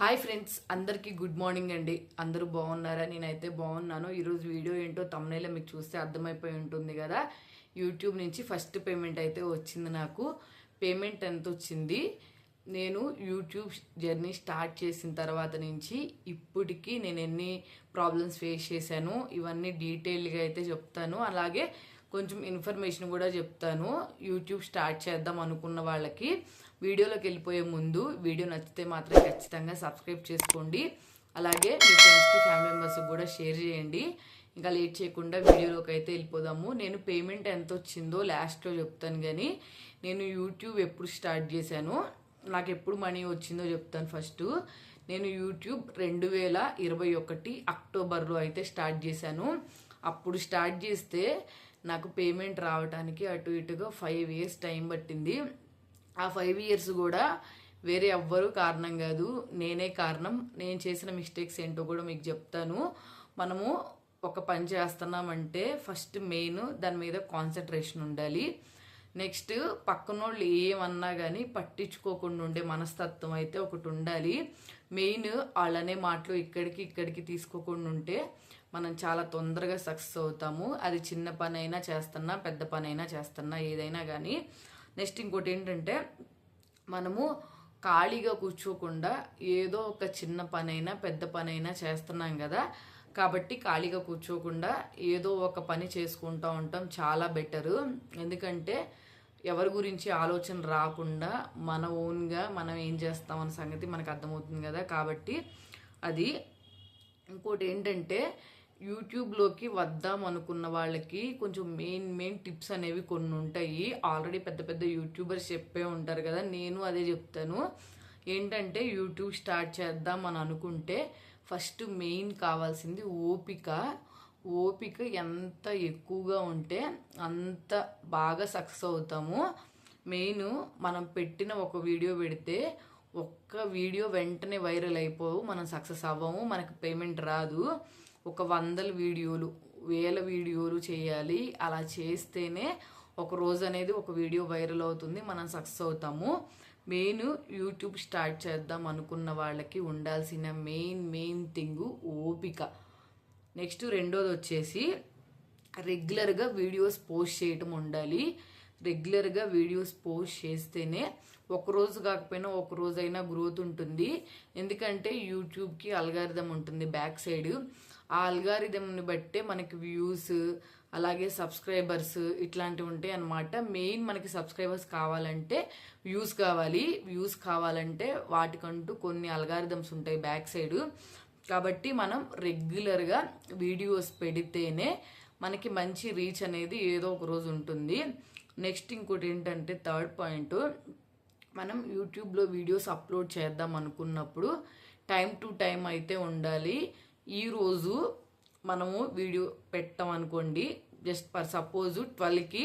Hi friends, అందరికీ good morning అండి. అందరూ బాగున్నారా? నేనైతే బాగున్నాను. ఈరోజు వీడియో ఏంటో తమ్నైల్లో మీకు చూస్తే అర్థమైపోయి ఉంటుంది కదా. యూట్యూబ్ నుంచి ఫస్ట్ పేమెంట్ అయితే వచ్చింది. నాకు పేమెంట్ ఎంత వచ్చింది, నేను యూట్యూబ్ జర్నీ స్టార్ట్ చేసిన తర్వాత నుంచి ఇప్పటికీ నేను ఎన్ని ప్రాబ్లమ్స్ ఫేస్ చేశాను ఇవన్నీ డీటెయిల్గా అయితే చెప్తాను. అలాగే కొంచెం ఇన్ఫర్మేషన్ కూడా చెప్తాను. యూట్యూబ్ స్టార్ట్ చేద్దాం అనుకున్న వాళ్ళకి వీడియోలోకి వెళ్ళిపోయే ముందు వీడియో నచ్చితే మాత్రం ఖచ్చితంగా సబ్స్క్రైబ్ చేసుకోండి. అలాగే మీ ఫ్రెండ్స్కి ఫ్యామిలీ మెంబర్స్కి కూడా షేర్ చేయండి. ఇంకా లేట్ చేయకుండా వీడియోలోకి అయితే వెళ్ళిపోదాము. నేను పేమెంట్ ఎంత వచ్చిందో లాస్ట్లో చెప్తాను, కానీ నేను యూట్యూబ్ ఎప్పుడు స్టార్ట్ చేశాను, నాకు ఎప్పుడు మనీ వచ్చిందో చెప్తాను. ఫస్ట్ నేను యూట్యూబ్ 2021 అక్టోబర్లో అయితే స్టార్ట్ చేశాను. అప్పుడు స్టార్ట్ చేస్తే నాకు పేమెంట్ రావడానికి అటు ఇటుగా 5 years టైం పట్టింది. ఆ 5 years కూడా వేరే ఎవ్వరూ కారణం కాదు, నేనే కారణం. నేను చేసిన మిస్టేక్స్ ఏంటో కూడా మీకు చెప్తాను. మనము ఒక పని చేస్తున్నామంటే ఫస్ట్ మెయిన్ దాని మీద కాన్సన్ట్రేషన్ ఉండాలి. నెక్స్ట్ పక్కనోళ్ళు ఏమన్నా కానీ పట్టించుకోకుండా ఉండే మనస్తత్వం అయితే ఒకటి ఉండాలి. మెయిన్ వాళ్ళనే మాటలు ఇక్కడికి తీసుకోకుండా ఉంటే మనం చాలా తొందరగా సక్సెస్ అవుతాము. అది చిన్న పని అయినా చేస్తున్నా, పెద్ద పని అయినా చేస్తున్నా, ఏదైనా కానీ. నెక్స్ట్ ఇంకోటి ఏంటంటే, మనము ఖాళీగా కూర్చోకుండా ఏదో ఒక చిన్న పనైనా పెద్ద పనైనా చేస్తున్నాం కదా, కాబట్టి ఖాళీగా కూర్చోకుండా ఏదో ఒక పని చేసుకుంటూ ఉంటాం చాలా బెటరు. ఎందుకంటే ఎవరి గురించి ఆలోచన రాకుండా మన ఓన్గా మనం ఏం చేస్తామన్న సంగతి మనకు అర్థమవుతుంది కదా. కాబట్టి అది. ఇంకోటి ఏంటంటే, యూట్యూబ్లోకి వద్దాం అనుకున్న వాళ్ళకి కొంచెం మెయిన్ టిప్స్ అనేవి కొన్ని ఉంటాయి. ఆల్రెడీ పెద్ద పెద్ద యూట్యూబర్స్ చెప్పే ఉంటారు కదా, నేను అదే చెప్తాను. ఏంటంటే, యూట్యూబ్ స్టార్ట్ చేద్దాం అని అనుకుంటే ఫస్ట్ మెయిన్ కావాల్సింది ఓపిక. ఓపిక ఎంత ఎక్కువగా ఉంటే అంత బాగా సక్సెస్ అవుతాము. మెయిన్ మనం పెట్టిన ఒక వీడియో పెడితే ఒక్క వీడియో వెంటనే వైరల్ అయిపోవు, మనం సక్సెస్ అవ్వము, మనకు పేమెంట్ రాదు. ఒక 100 వీడియోలు 1000 వీడియోలు చేయాలి. అలా చేస్తేనే ఒక రోజు అనేది ఒక వీడియో వైరల్ అవుతుంది, మనం సక్సెస్ అవుతాము. మెయిన్ యూట్యూబ్ స్టార్ట్ చేద్దాం అనుకున్న వాళ్ళకి ఉండాల్సిన మెయిన్ థింగ్ ఓపిక. నెక్స్ట్ రెండోది వచ్చేసి రెగ్యులర్గా వీడియోస్ పోస్ట్ చేయటం ఉండాలి. రెగ్యులర్గా వీడియోస్ పోస్ట్ చేస్తేనే ఒకరోజు కాకపోయినా ఒక రోజైనా గ్రోత్ ఉంటుంది. ఎందుకంటే యూట్యూబ్కి అల్గారిథం ఉంటుంది బ్యాక్ సైడ్. ఆ అల్గారిథంని బట్టే మనకి వ్యూస్, అలాగే సబ్స్క్రైబర్స్ ఇట్లాంటివి ఉంటాయి అన్నమాట. మెయిన్ మనకి సబ్స్క్రైబర్స్ కావాలంటే వ్యూస్ కావాలి. వ్యూస్ కావాలంటే వాటికంటూ కొన్ని అల్గారిథమ్స్ ఉంటాయి బ్యాక్ సైడ్. కాబట్టి మనం రెగ్యులర్గా వీడియోస్ పెడితేనే మనకి మంచి రీచ్ అనేది ఏదో ఒక రోజు ఉంటుంది. నెక్స్ట్ ఇంకోటి ఏంటంటే, థర్డ్ పాయింట్, మనం యూట్యూబ్లో వీడియోస్ అప్లోడ్ చేద్దాం అనుకున్నప్పుడు టైం టు టైం అయితే ఉండాలి. ఈరోజు మనము వీడియో పెట్టామనుకోండి, జస్ట్ ఫర్ సపోజ్ 12కి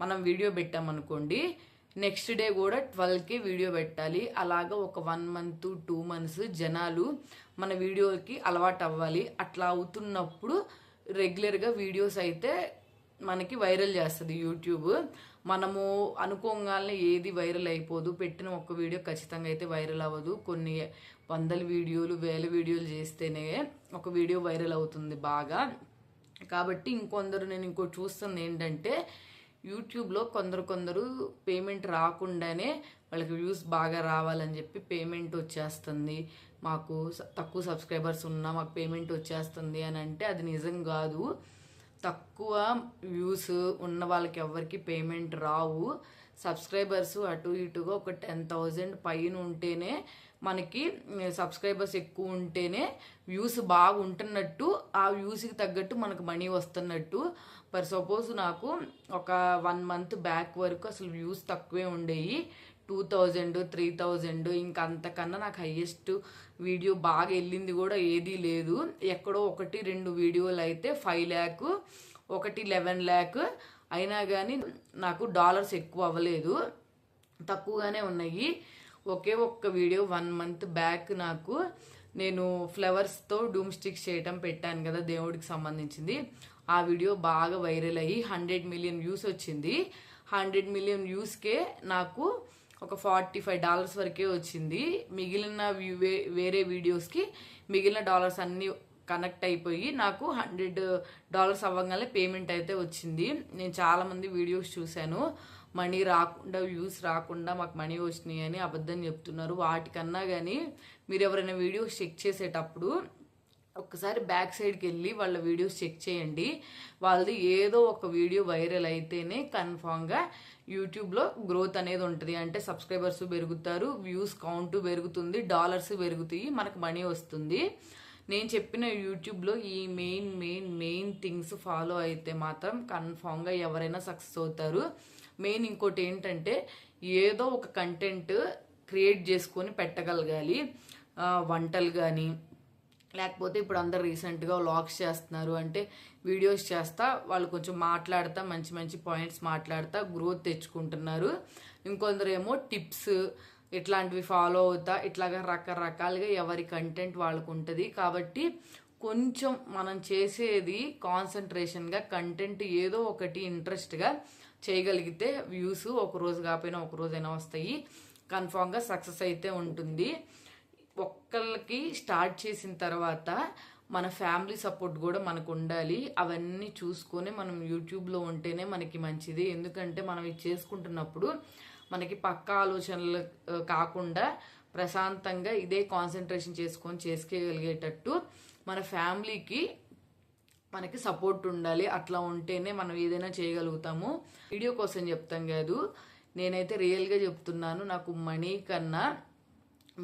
మనం వీడియో పెట్టామనుకోండి, నెక్స్ట్ డే కూడా 12కి వీడియో పెట్టాలి. అలాగా ఒక 1 month 2 months జనాలు మన వీడియోకి అలవాటు అవ్వాలి. అట్లా అవుతున్నప్పుడు రెగ్యులర్గా వీడియోస్ అయితే మనకి వైరల్ చేస్తుంది యూట్యూబ్. మనము అనుకోగానే ఏది వైరల్ అయిపోదు. పెట్టిన ఒక వీడియో ఖచ్చితంగా అయితే వైరల్ అవ్వదు. కొన్ని 100 వీడియోలు 1000 వీడియోలు చేస్తేనే ఒక వీడియో వైరల్ అవుతుంది బాగా. కాబట్టి నేను ఇంకోటి చూస్తుంది ఏంటంటే, యూట్యూబ్లో కొందరు పేమెంట్ రాకుండానే వాళ్ళకి వ్యూస్ బాగా రావాలని చెప్పి పేమెంట్ వచ్చేస్తుంది, మాకు తక్కువ సబ్స్క్రైబర్స్ ఉన్నా మాకు పేమెంట్ వచ్చేస్తుంది అని అంటే అది నిజం కాదు. తక్కువ వ్యూస్ ఉన్న వాళ్ళకి ఎవరికి పేమెంట్ రావు. సబ్స్క్రైబర్స్ అటు ఇటుగా ఒక 10,000 పైన ఉంటేనే మనకి, సబ్స్క్రైబర్స్ ఎక్కువ ఉంటేనే వ్యూస్ బాగా ఉంటున్నట్టు, ఆ వ్యూస్కి తగ్గట్టు మనకు మనీ వస్తున్నట్టు. ఫర్ సపోజ్ నాకు ఒక 1 month బ్యాక్ వరకు అసలు వ్యూస్ తక్కువే ఉండేవి, 2000 3000. ఇంకా అంతకన్నా నాకు హైయెస్ట్ వీడియో బాగా వెళ్ళింది కూడా ఏదీ లేదు. ఎక్కడో 1-2 వీడియోలు అయితే 5 lakh, ఒకటి 11 lakh అయినా కానీ నాకు డాలర్స్ ఎక్కువ అవ్వలేదు, తక్కువగానే ఉన్నాయి. ఒకే ఒక్క వీడియో 1 month బ్యాక్ నేను ఫ్లవర్స్తో డూమ్ స్టిక్స్ చేయటం పెట్టాను కదా, దేవుడికి సంబంధించింది. ఆ వీడియో బాగా వైరల్ అయ్యి 100 million వ్యూస్ వచ్చింది. 100 million వ్యూస్కే నాకు ఒక $45 వరకే వచ్చింది. మిగిలిన వేరే వీడియోస్కి మిగిలిన డాలర్స్ అన్నీ కనెక్ట్ అయిపోయి నాకు $100 అవ్వగానే పేమెంట్ అయితే వచ్చింది. నేను చాలామంది వీడియోస్ చూశాను, మనీ రాకుండా వ్యూస్ రాకుండా మాకు మనీ వచ్చినాయి అని అబద్ధం చెప్తున్నారు. వాటికన్నా కానీ మీరు ఎవరైనా వీడియోస్ చెక్ చేసేటప్పుడు ఒక్కసారి బ్యాక్ సైడ్కి వెళ్ళి వాళ్ళ వీడియోస్ చెక్ చేయండి. వాళ్ళది ఏదో ఒక వీడియో వైరల్ అయితేనే కన్ఫామ్గా యూట్యూబ్లో గ్రోత్ అనేది ఉంటుంది. అంటే సబ్స్క్రైబర్స్ పెరుగుతారు, వ్యూస్ కౌంట్ పెరుగుతుంది, డాలర్స్ పెరుగుతాయి, మనకు మనీ వస్తుంది. నేను చెప్పిన యూట్యూబ్లో ఈ మెయిన్ థింగ్స్ ఫాలో అయితే మాత్రం కన్ఫామ్గా ఎవరైనా సక్సెస్ అవుతారు. మెయిన్ ఇంకోటి ఏంటంటే ఏదో ఒక కంటెంట్ క్రియేట్ చేసుకొని పెట్టగలగాలి. వంటలు కానీ, లేకపోతే ఇప్పుడు అందరు రీసెంట్గా వ్లాగ్స్ చేస్తున్నారు అంటే వీడియోస్ చేస్తా వాళ్ళు కొంచెం మాట్లాడతా మంచి పాయింట్స్ మాట్లాడతా గ్రోత్ తెచ్చుకుంటున్నారు. ఇంకొందరు ఏమో టిప్స్ ఇట్లాంటివి ఫాలో అవుతా ఇట్లాగా రకరకాలుగా ఎవరి కంటెంట్ వాళ్ళకు ఉంటుంది. కాబట్టి కొంచెం మనం చేసేది కాన్సన్ట్రేషన్గా కంటెంట్ ఏదో ఒకటి ఇంట్రెస్ట్గా చేయగలిగితే వ్యూస్ ఒక రోజు కాకపోయినా ఒక రోజైనా వస్తాయి. కన్ఫామ్గా సక్సెస్ అయితే ఉంటుంది. ఒక్కళ్ళకి స్టార్ట్ చేసిన తర్వాత మన ఫ్యామిలీ సపోర్ట్ కూడా మనకు ఉండాలి. అవన్నీ చూసుకొని మనం యూట్యూబ్లో ఉంటేనే మనకి మంచిది. ఎందుకంటే మనం ఇది చేసుకుంటున్నప్పుడు మనకి పక్క ఆలోచనలు కాకుండా ప్రశాంతంగా ఇదే కాన్సన్ట్రేషన్ చేసుకోగలిగేటట్టు మన ఫ్యామిలీకి మనకి సపోర్ట్ ఉండాలి. అట్లా ఉంటేనే మనం ఏదైనా చేయగలుగుతాము. వీడియో కోసం చెప్తాం కాదు, నేనైతే రియల్గా చెప్తున్నాను. నాకు మనీ కన్నా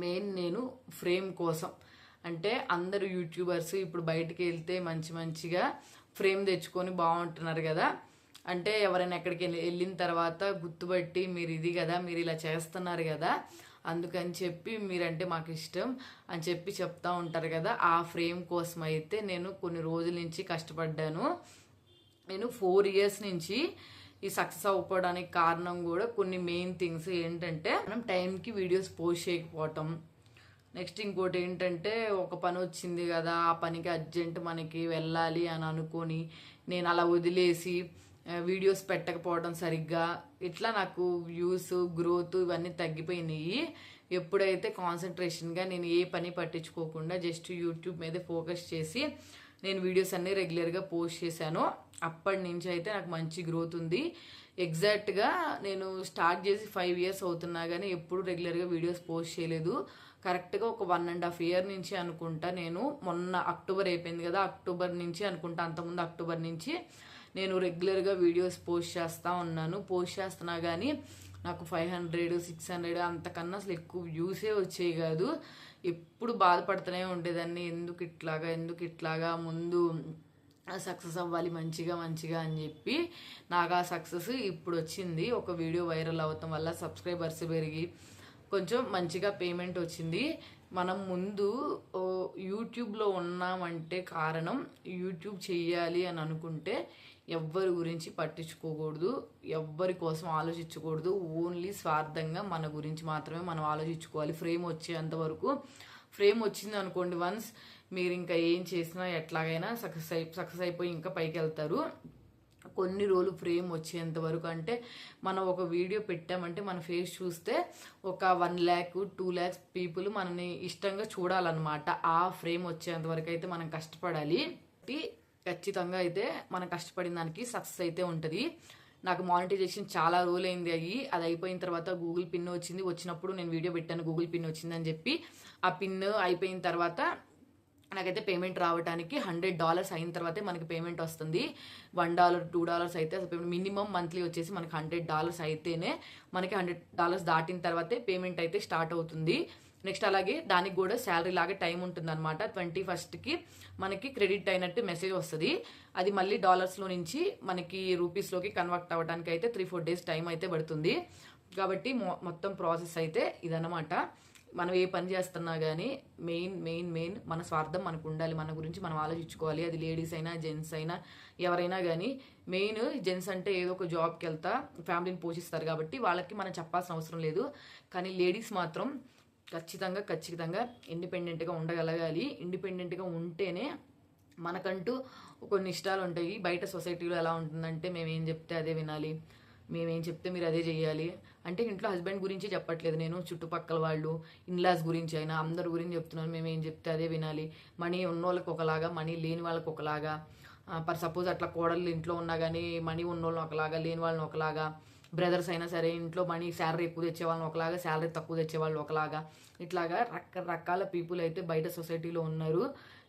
మెయిన్ నేను ఫ్రేమ్ కోసం, అంటే అందరు యూట్యూబర్స్ ఇప్పుడు బయటికి వెళ్తే మంచిగా ఫ్రేమ్ తెచ్చుకొని బాగుంటున్నారు కదా. అంటే ఎవరైనా ఎక్కడికి వెళ్ళిన తర్వాత గుర్తుపట్టి మీరు ఇది కదా, మీరు ఇలా చేస్తున్నారు కదా, అందుకని చెప్పి మీరంటే మాకు ఇష్టం అని చెప్పి చెప్తా ఉంటారు కదా. ఆ ఫ్రేమ్ కోసం అయితే నేను కొన్ని రోజుల నుంచి కష్టపడ్డాను. నేను 4 years నుంచి ఈ సక్సెస్ అవ్వడానికి కారణం కూడా కొన్ని మెయిన్ థింగ్స్ ఏంటంటే మనం టైంకి వీడియోస్ పోస్ట్ చేయకపోవటం. నెక్స్ట్ ఇంకోటి ఏంటంటే ఒక పని వచ్చింది కదా, ఆ పనికి అర్జెంట్ మనకి వెళ్ళాలి అని అనుకొని నేను అలా వదిలేసి వీడియోస్ పెట్టకపోవడం సరిగ్గా, ఇట్లా నాకు వ్యూస్ గ్రోత్ ఇవన్నీ తగ్గిపోయినాయి. ఎప్పుడైతే కాన్సన్ట్రేషన్గా నేను ఏ పని పట్టించుకోకుండా జస్ట్ యూట్యూబ్ మీద ఫోకస్ చేసి నేను వీడియోస్ అన్నీ రెగ్యులర్గా పోస్ట్ చేశాను, అప్పటి నుంచి అయితే నాకు మంచి గ్రోత్ ఉంది. ఎగ్జాక్ట్గా నేను స్టార్ట్ చేసి 5 years అవుతున్నా కానీ ఎప్పుడు రెగ్యులర్గా వీడియోస్ పోస్ట్ చేయలేదు. కరెక్ట్గా ఒక 1.5 year నుంచి అనుకుంటా, నేను మొన్న అక్టోబర్ అయిపోయింది కదా, అక్టోబర్ నుంచి అనుకుంటా, అంతకుముందు అక్టోబర్ నుంచి నేను రెగ్యులర్గా వీడియోస్ పోస్ట్ చేస్తూ ఉన్నాను. పోస్ట్ చేస్తున్నా కానీ నాకు 500 600 అంతకన్నా అసలు ఎక్కువ వ్యూసే వచ్చేవి కాదు. ఎప్పుడు బాధపడుతూనే ఉండేదాన్ని, ఎందుకు ఇట్లాగా ముందు సక్సెస్ అవ్వాలి మంచిగా అని చెప్పి. నాకు ఆ సక్సెస్ ఇప్పుడు వచ్చింది. ఒక వీడియో వైరల్ అవటం వల్ల సబ్స్క్రైబర్స్ పెరిగి కొంచెం మంచిగా పేమెంట్ వచ్చింది. మనం ముందు యూట్యూబ్లో ఉన్నామంటే కారణం యూట్యూబ్ చెయ్యాలి అని అనుకుంటే ఎవ్వరి గురించి పట్టించుకోకూడదు, ఎవ్వరి కోసం ఆలోచించకూడదు. ఓన్లీ స్వార్థంగా మన గురించి మాత్రమే మనం ఆలోచించుకోవాలి. ఫ్రేమ్ వచ్చేంతవరకు, ఫ్రేమ్ వచ్చింది అనుకోండి వన్స్, మీరు ఇంకా ఏం చేసినా ఎట్లాగైనా సక్సెస్ అయిపోయి ఇంకా పైకి వెళ్తారు. కొన్ని రోజులు ఫ్రేమ్ వచ్చేంత వరకు, అంటే మనం ఒక వీడియో పెట్టామంటే మన ఫేస్ చూస్తే ఒక 1 lakh 2 lakhs పీపుల్ మనని ఇష్టంగా చూడాలన్నమాట. ఆ ఫ్రేమ్ వచ్చేంత వరకు అయితే మనం కష్టపడాలి. ఖచ్చితంగా అయితే మనం కష్టపడిన దానికి సక్సెస్ అయితే ఉంటుంది. నాకు మానిటైజేషన్ చాలా రోజులైంది అది అయిపోయిన తర్వాత గూగుల్ పిన్ వచ్చినప్పుడు నేను వీడియో పెట్టాను, గూగుల్ పిన్ వచ్చిందని చెప్పి. ఆ పిన్ అయిపోయిన తర్వాత నాకైతే పేమెంట్ రావడానికి $100 అయిన తర్వాతే మనకి పేమెంట్ వస్తుంది. $1 $2 అయితే అసలు మినిమం మంత్లీ వచ్చేసి మనకి $100 అయితేనే మనకి $100 దాటిన తర్వాతే పేమెంట్ అయితే స్టార్ట్ అవుతుంది. నెక్స్ట్ అలాగే దానికి కూడా శాలరీ లాగా టైం ఉంటుంది అనమాట. 21st మనకి క్రెడిట్ అయినట్టు మెసేజ్ వస్తుంది. అది మళ్ళీ డాలర్స్లో నుంచి మనకి రూపీస్లోకి కన్వర్ట్ అవ్వడానికి అయితే 3-4 days టైం అయితే పడుతుంది. కాబట్టి మొత్తం ప్రాసెస్ అయితే ఇదన్నమాట. మనం ఏ పని చేస్తున్నా కానీ మెయిన్ మన స్వార్థం మనకు ఉండాలి. మన గురించి మనం ఆలోచించుకోవాలి. అది లేడీస్ అయినా జెంట్స్ అయినా ఎవరైనా కానీ. మెయిన్ జెంట్స్ అంటే ఏదో ఒక జాబ్కి వెళ్తా ఫ్యామిలీని పోషిస్తారు కాబట్టి వాళ్ళకి మనం చెప్పాల్సిన అవసరం లేదు. కానీ లేడీస్ మాత్రం ఖచ్చితంగా ఇండిపెండెంట్గా ఉండగలగాలి. ఇండిపెండెంట్గా ఉంటేనే మనకంటూ కొన్ని ఇష్టాలు ఉంటాయి. బయట సొసైటీలో ఎలా ఉంటుందంటే మేమేం చెప్తే అదే వినాలి, మేమేం చెప్తే మీరు అదే చెయ్యాలి అంటే ఇంట్లో హస్బెండ్ గురించి చెప్పట్లేదు నేను, చుట్టుపక్కల వాళ్ళు, ఇన్లాస్ గురించి అయినా అందరి గురించి చెప్తున్నాను. మేము ఏం చెప్తే అదే వినాలి. మనీ ఉన్నోళ్ళకి ఒకలాగా, మనీ లేని వాళ్ళకి ఒకలాగా. ఫర్ సపోజ్ అట్లా కోడళ్ళు ఇంట్లో ఉన్నా కానీ మనీ ఉన్నోళ్ళని ఒకలాగా, లేని వాళ్ళని ఒకలాగా. బ్రదర్స్ అయినా సరే ఇంట్లో మనీ శాలరీ ఎక్కువ తెచ్చే వాళ్ళని ఒకలాగా, శాలరీ తక్కువ తెచ్చే వాళ్ళు ఒకలాగా. ఇట్లాగా రకరకాల పీపుల్ అయితే బయట సొసైటీలో ఉన్నారు.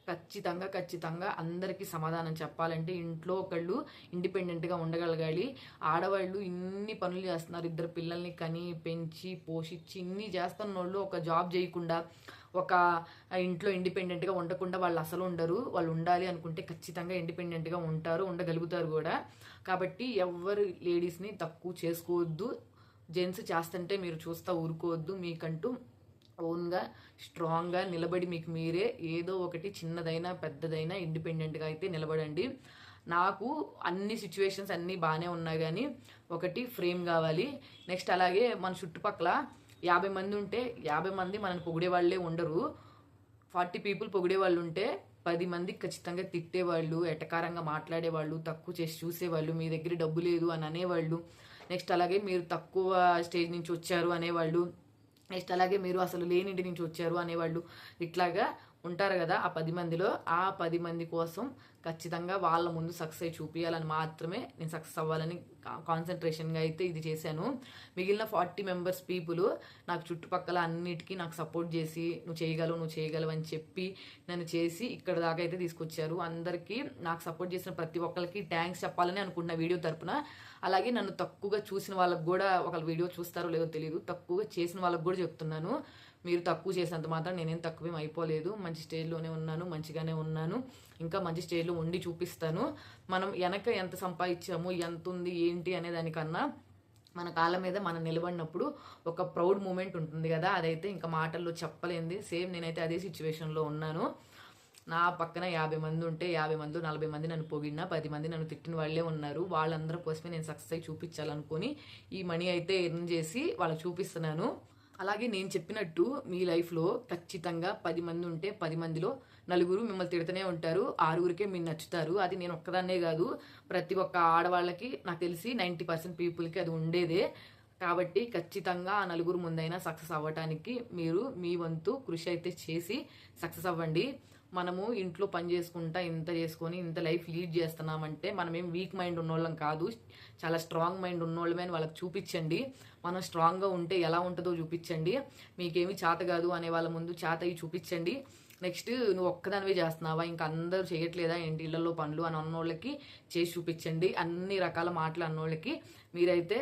ఖచ్చితంగా అందరికీ సమాధానం చెప్పాలంటే ఇంట్లో ఒకళ్ళు ఇండిపెండెంట్గా ఉండగలగాలి. ఆడవాళ్ళు ఇన్ని పనులు చేస్తున్నారు, ఇద్దరు పిల్లల్ని కని పెంచి పోషించి ఇన్ని చేస్తున్న వాళ్ళు ఒక జాబ్ చేయకుండా, ఒక ఇంట్లో ఇండిపెండెంట్గా ఉండకుండా వాళ్ళు అసలు ఉండరు. వాళ్ళు ఉండాలి అనుకుంటే ఖచ్చితంగా ఇండిపెండెంట్గా ఉంటారు, ఉండగలుగుతారు కూడా. కాబట్టి ఎవరు లేడీస్ని తక్కువ చేసుకోవద్దు. జెంట్స్ చేస్తుంటే మీరు చూస్తూ ఊరుకోవద్దు. మీకంటూ ఓన్గా స్ట్రాంగ్గా నిలబడి మీకు మీరే ఏదో ఒకటి చిన్నదైనా పెద్దదైనా ఇండిపెండెంట్గా అయితే నిలబడండి. నాకు అన్ని సిచ్యువేషన్స్ అన్నీ బాగానే ఉన్నాయి కానీ ఒకటి ఫ్రేమ్ కావాలి. నెక్స్ట్ అలాగే మన చుట్టుపక్కల 50 మంది ఉంటే 50 మంది మనల్ని పొగిడే వాళ్ళే ఉండరు. 40 పీపుల్ పొగిడే వాళ్ళు ఉంటే 10 మంది ఖచ్చితంగా తిట్టేవాళ్ళు, ఎటకారంగా మాట్లాడేవాళ్ళు, తక్కువ చేసి చూసేవాళ్ళు, మీ దగ్గర డబ్బు లేదు అని అనేవాళ్ళు. నెక్స్ట్ అలాగే మీరు తక్కువ స్టేజ్ నుంచి వచ్చారు అనేవాళ్ళు. నెక్స్ట్ అలాగే మీరు అసలు లేని ఇంటి నుంచి వచ్చారు అనేవాళ్ళు. ఇట్లాగా ఉంటారు కదా ఆ 10 మందిలో. ఆ 10 మంది కోసం ఖచ్చితంగా వాళ్ళ ముందు సక్సెస్ అయి చూపించాలని మాత్రమే నేను సక్సెస్ అవ్వాలని కాన్సన్ట్రేషన్గా అయితే ఇది చేశాను. మిగిలిన 40 మెంబర్స్ పీపుల్ నాకు చుట్టుపక్కల అన్నిటికీ నాకు సపోర్ట్ చేసి నువ్వు చేయగలవు అని చెప్పి నన్ను చేసి ఇక్కడ దాకా అయితే తీసుకొచ్చారు. అందరికీ నాకు సపోర్ట్ చేసిన ప్రతి ఒక్కరికి థ్యాంక్స్ చెప్పాలని అనుకుంటున్నా వీడియో తరపున. అలాగే నన్ను తక్కువగా చూసిన వాళ్ళకి కూడా, ఒకళ్ళు వీడియో చూస్తారో లేదో తెలియదు, తక్కువగా చేసిన వాళ్ళకి కూడా చెప్తున్నాను, మీరు తక్కువ చేసినంత మాత్రం నేనేం తక్కువేం అయిపోలేదు. మంచి స్టేజ్లోనే ఉన్నాను, మంచిగానే ఉన్నాను, ఇంకా మంచి స్టేజ్లో ఉండి చూపిస్తాను. మనం వెనక ఎంత సంపాదించాము, ఎంత ఉంది ఏంటి అనే దానికన్నా మన కాళ్ళ మీద మనం నిలబడినప్పుడు ఒక ప్రౌడ్ మూమెంట్ ఉంటుంది కదా, అదైతే ఇంకా మాటల్లో చెప్పలేంది. సేమ్ నేనైతే అదే సిచ్యువేషన్లో ఉన్నాను. నా పక్కన 50 మంది ఉంటే 50 మంది 40 మంది నన్ను పొగిడినా 10 మంది నన్ను తిట్టిన వాళ్ళే ఉన్నారు. వాళ్ళందరి కోసమే నేను సక్సెస్ అయి చూపించాలనుకొని ఈ మనీ అయితే ఎర్న్ చేసి వాళ్ళకి చూపిస్తున్నాను. అలాగే నేను చెప్పినట్టు మీ లైఫ్లో ఖచ్చితంగా 10 మంది ఉంటే 10 మందిలో 4 మిమ్మల్ని తిడుతూనే ఉంటారు, 6 మీరు నచ్చుతారు. అది నేను ఒక్కదాన్నే కాదు, ప్రతి ఒక్క ఆడవాళ్ళకి నాకు తెలిసి 90% పీపుల్కి అది ఉండేదే. కాబట్టి ఖచ్చితంగా ఆ 4 ముందైనా సక్సెస్ అవ్వటానికి మీరు మీ వంతు కృషి అయితే చేసి సక్సెస్ అవ్వండి. మనము ఇంట్లో పని చేసుకుంటా ఇంత చేసుకొని ఇంత లైఫ్ లీడ్ చేస్తున్నామంటే మనం ఏం వీక్ మైండ్ ఉన్నోళ్ళం కాదు, చాలా స్ట్రాంగ్ మైండ్ ఉన్నోళ్ళమే అని వాళ్ళకి చూపించండి. మనం స్ట్రాంగ్గా ఉంటే ఎలా ఉంటుందో చూపించండి. మీకేమి చేత కాదు అనే వాళ్ళ ముందు చేత అయ్యి చూపించండి. నెక్స్ట్ నువ్వు ఒక్కదానివే చేస్తున్నావా, ఇంకా అందరూ చేయట్లేదా ఏంటి ఇళ్లలో పనులు అని అన్నోళ్ళకి చేసి చూపించండి. అన్ని రకాల మాటలు అన్నోళ్ళకి మీరైతే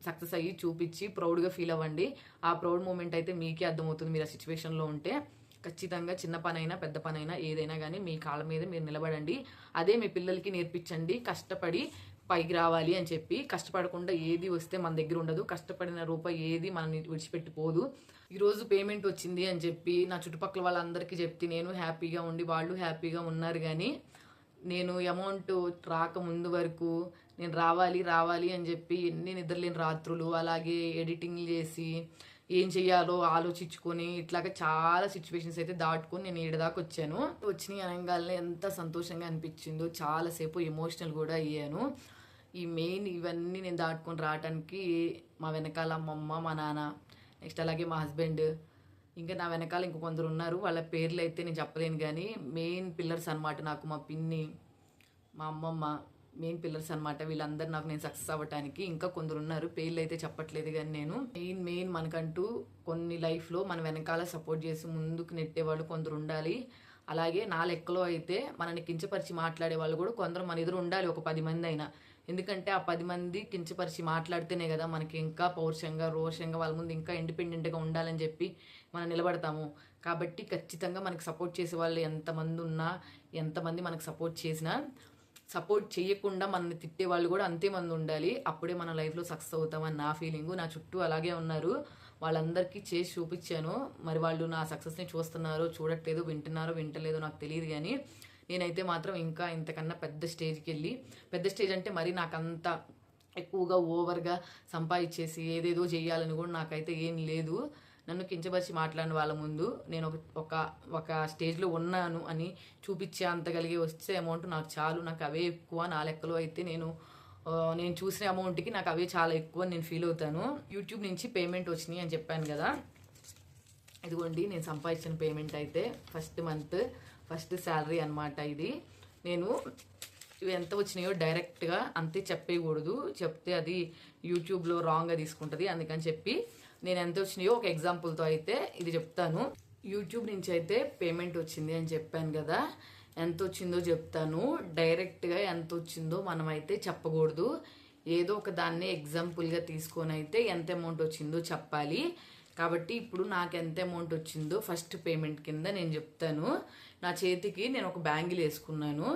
సక్సెస్ అయ్యి చూపించి ప్రౌడ్గా ఫీల్ అవ్వండి. ఆ ప్రౌడ్ మూమెంట్ అయితే మీకే అర్థమవుతుంది మీరు ఆ సిచ్యువేషన్లో ఉంటే. ఖచ్చితంగా చిన్న పనైనా పెద్ద పనైనా ఏదైనా కానీ మీ కాళ్ళ మీద మీరు నిలబడండి. అదే మీ పిల్లలకి నేర్పించండి. కష్టపడి పైకి రావాలి అని చెప్పి, కష్టపడకుండా ఏది వస్తే మన దగ్గర ఉండదు, కష్టపడిన రూపాయి ఏది మనల్ని విడిచిపెట్టిపోదు. ఈరోజు పేమెంట్ వచ్చింది అని చెప్పి నా చుట్టుపక్కల వాళ్ళందరికీ చెప్తే నేను హ్యాపీగా ఉండి వాళ్ళు హ్యాపీగా ఉన్నారు. కానీ నేను అమౌంట్ రాకముందు వరకు నేను రావాలి అని చెప్పి ఎన్ని నిద్రలేని రాత్రులు, అలాగే ఎడిటింగ్ చేసి ఏం చెయ్యాలో ఆలోచించుకొని ఇట్లాగా చాలా సిచ్యువేషన్స్ అయితే దాటుకొని నేను ఈడదాకా వచ్చాను. వచ్చినాయి అనగానే ఎంత సంతోషంగా అనిపించిందో, చాలాసేపు ఎమోషనల్ కూడా అయ్యాను. ఈ మెయిన్ ఇవన్నీ నేను దాటుకొని రావడానికి మా వెనకాల మా అమ్మ, మా నాన్న, నెక్స్ట్ అలాగే మా హస్బెండ్, ఇంకా నా వెనకాల ఇంకో కొందరు ఉన్నారు. వాళ్ళ పేర్లు అయితే నేను చెప్పలేను కానీ మెయిన్ పిల్లర్స్ అనమాట నాకు. మా పిన్ని, మా అమ్మమ్మ మెయిన్ పిల్లర్స్ అనమాట. వీళ్ళందరూ నాకు నేను సక్సెస్ అవ్వటానికి. ఇంకా కొందరు ఉన్నారు, పేర్లు అయితే చెప్పట్లేదు కానీ నేను మెయిన్ మనకంటూ కొన్ని లైఫ్లో మన వెనకాల సపోర్ట్ చేసి ముందుకు నెట్టేవాళ్ళు కొందరు ఉండాలి. అలాగే నా లెక్కలో అయితే మనని కించపరిచి మాట్లాడే వాళ్ళు కూడా కొందరు మన ఎదురు ఉండాలి, ఒక 10 మంది అయినా. ఎందుకంటే ఆ 10 మంది కించపరిచి మాట్లాడితేనే కదా మనకి ఇంకా పౌరుషంగా రోషంగా వాళ్ళ ముందు ఇంకా ఇండిపెండెంట్గా ఉండాలని చెప్పి మనం నిలబడతాము. కాబట్టి ఖచ్చితంగా మనకి సపోర్ట్ చేసే వాళ్ళు ఎంతమంది ఉన్నా, ఎంతమంది మనకు సపోర్ట్ చేసినా, సపోర్ట్ చేయకుండా మనల్ని తిట్టే వాళ్ళు కూడా అంతే మంది ఉండాలి. అప్పుడే మన లైఫ్లో సక్సెస్ అవుతామని నా ఫీలింగు. నా చుట్టూ అలాగే ఉన్నారు, వాళ్ళందరికీ చేసి చూపించాను. మరి వాళ్ళు నా సక్సెస్ని చూస్తున్నారో చూడట్లేదు, వింటలేదో నాకు తెలియదు. కానీ నేనైతే మాత్రం ఇంకా ఇంతకన్నా పెద్ద స్టేజ్కి వెళ్ళి, పెద్ద స్టేజ్ అంటే మరి నాకంత ఎక్కువగా ఓవర్గా సంపాదించేసి ఏదేదో చేయాలని కూడా నాకైతే ఏం లేదు. నన్ను కించపరిచి మాట్లాడిన వాళ్ళ ముందు నేను ఒక స్టేజ్లో ఉన్నాను అని చూపించే అంతగలిగే వచ్చే అమౌంట్ నాకు చాలు. నాకు అవే ఎక్కువ. నా లెక్కలో అయితే నేను నేను చూసిన అమౌంట్కి నాకు అవే చాలా ఎక్కువ నేను ఫీల్ అవుతాను. యూట్యూబ్ నుంచి పేమెంట్ వచ్చినాయి అని చెప్పాను కదా, ఇదిగోండి నేను సంపాదించిన పేమెంట్ అయితే ఫస్ట్ మంత్ ఫస్ట్ శాలరీ అనమాట. ఇది నేను ఇవి ఎంత వచ్చినాయో డైరెక్ట్గా అంతే చెప్పేయకూడదు, చెప్తే అది యూట్యూబ్లో రాంగ్గా తీసుకుంటుంది. అందుకని చెప్పి నేను ఎంత వచ్చినాయో ఒక ఎగ్జాంపుల్తో అయితే ఇది చెప్తాను. యూట్యూబ్ నుంచి అయితే పేమెంట్ వచ్చింది అని చెప్పాను కదా, ఎంత వచ్చిందో చెప్తాను. డైరెక్ట్గా ఎంత వచ్చిందో మనం అయితే చెప్పకూడదు, ఏదో ఒక దాన్ని ఎగ్జాంపుల్గా తీసుకొని అయితే ఎంత అమౌంట్ వచ్చిందో చెప్పాలి. కాబట్టి ఇప్పుడు నాకు ఎంత అమౌంట్ వచ్చిందో ఫస్ట్ పేమెంట్ కింద నేను చెప్తాను. నా చేతికి నేను ఒక బ్యాంగిల్ వేసుకున్నాను.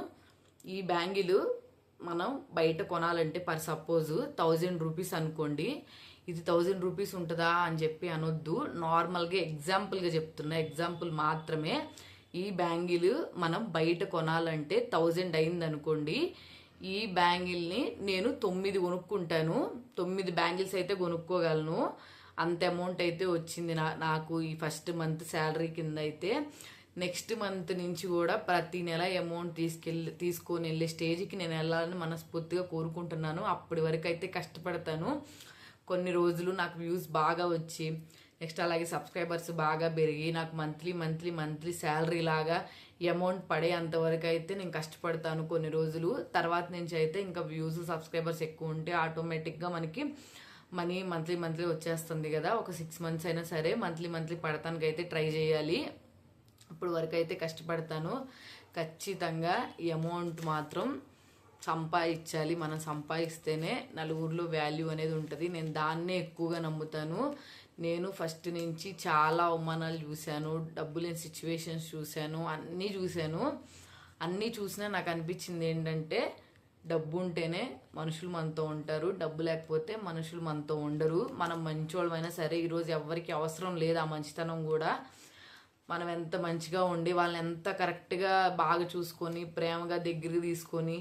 ఈ బ్యాంగిల్ మనం బయట కొనాలంటే పర్ సపోజ్ 1000 రూపీస్ అనుకోండి, ఇది 1000 రూపీస్ ఉంటుందా అని చెప్పి అనొద్దు. నార్మల్గా ఎగ్జాంపుల్గా చెప్తున్నా, ఎగ్జాంపుల్ మాత్రమే. ఈ బ్యాంగిల్ మనం బయట కొనాలంటే 1000 అయింది అనుకోండి, ఈ బ్యాంగిల్ని నేను 9 కొనుక్కుంటాను. 9 బ్యాంగిల్స్ అయితే కొనుక్కోగలను. అంత అమౌంట్ అయితే వచ్చింది నాకు ఈ ఫస్ట్ మంత్ శాలరీ కింద అయితే. నెక్స్ట్ మంత్ నుంచి కూడా ప్రతి నెల అమౌంట్ తీసుకొని వెళ్ళే స్టేజ్కి నేను వెళ్ళాలని మనస్ఫూర్తిగా కోరుకుంటున్నాను. అప్పటి వరకు అయితే కష్టపడతాను. కొన్ని రోజులు నాకు వ్యూస్ బాగా వచ్చి నెక్స్ట్ అలాగే సబ్స్క్రైబర్స్ బాగా పెరిగి నాకు మంత్లీ శాలరీ లాగా అమౌంట్ పడే అంతవరకు అయితే నేను కష్టపడతాను కొన్ని రోజులు. తర్వాత నుంచి అయితే ఇంకా వ్యూస్ సబ్స్క్రైబర్స్ ఎక్కువ ఉంటే ఆటోమేటిక్గా మనకి మనీ మంత్లీ వచ్చేస్తుంది కదా. ఒక 6 months అయినా సరే మంత్లీ పడటానికి అయితే ట్రై చేయాలి. ఇప్పుడు వరకు అయితే కష్టపడతాను. ఖచ్చితంగా ఈ అమౌంట్ మాత్రం సంపాదించాలి. మనం సంపాదిస్తేనే నలుగురిలో వాల్యూ అనేది ఉంటుంది. నేను దాన్నే ఎక్కువగా నమ్ముతాను. నేను ఫస్ట్ నుంచి చాలా అవమానాలు చూశాను, డబ్బు లేని సిచ్యువేషన్స్ చూశాను, అన్నీ చూసినా నాకు అనిపించింది ఏంటంటే డబ్బు ఉంటేనే మనుషులు మనతో ఉంటారు, డబ్బు లేకపోతే మనుషులు మనతో ఉండరు. మనం మంచోళ్ళమైనా సరే ఈరోజు ఎవరికి అవసరం లేదు ఆ మంచితనం కూడా. మనం ఎంత మంచిగా ఉండి వాళ్ళని ఎంత కరెక్ట్గా బాగా చూసుకొని ప్రేమగా దగ్గరికి తీసుకొని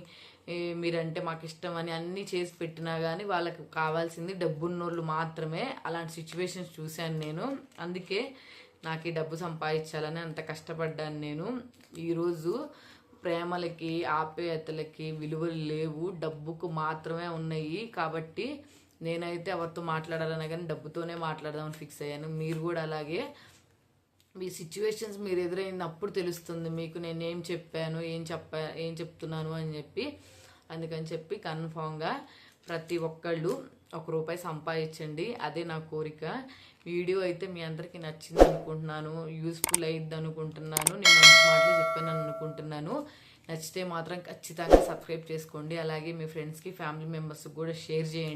మీరంటే మాకు ఇష్టం అని అన్నీ చేసి పెట్టినా కానీ వాళ్ళకి కావాల్సింది డబ్బున్నోళ్ళు మాత్రమే. అలాంటి సిచ్యువేషన్స్ చూశాను నేను. అందుకే నాకు ఈ డబ్బు సంపాదించాలని అంత కష్టపడ్డాను నేను. ఈరోజు ప్రేమలకి ఆప్యాయతలకి విలువలు లేవు, డబ్బుకు మాత్రమే ఉన్నాయి. కాబట్టి నేనైతే ఎవరితో మాట్లాడాలన్నా కానీ డబ్బుతోనే మాట్లాడదామని ఫిక్స్ అయ్యాను. మీరు కూడా అలాగే మీ సిచ్యువేషన్స్ మీరు ఎదురైనప్పుడు తెలుస్తుంది మీకు నేను ఏం చెప్పాను, ఏం చెప్తున్నాను అని చెప్పి. అందుకని చెప్పి కన్ఫామ్గా ప్రతి ఒక్కళ్ళు ₹1 సంపాదించండి, అదే నా కోరిక. వీడియో అయితే మీ అందరికీ నచ్చింది అనుకుంటున్నాను, యూస్ఫుల్ అయ్యిద్ది అనుకుంటున్నాను, నేను మంచి మాటలు చెప్పాను అనుకుంటున్నాను. నచ్చితే మాత్రం ఖచ్చితంగా సబ్స్క్రైబ్ చేసుకోండి. అలాగే మీ ఫ్రెండ్స్కి ఫ్యామిలీ మెంబర్స్కి కూడా షేర్ చేయండి.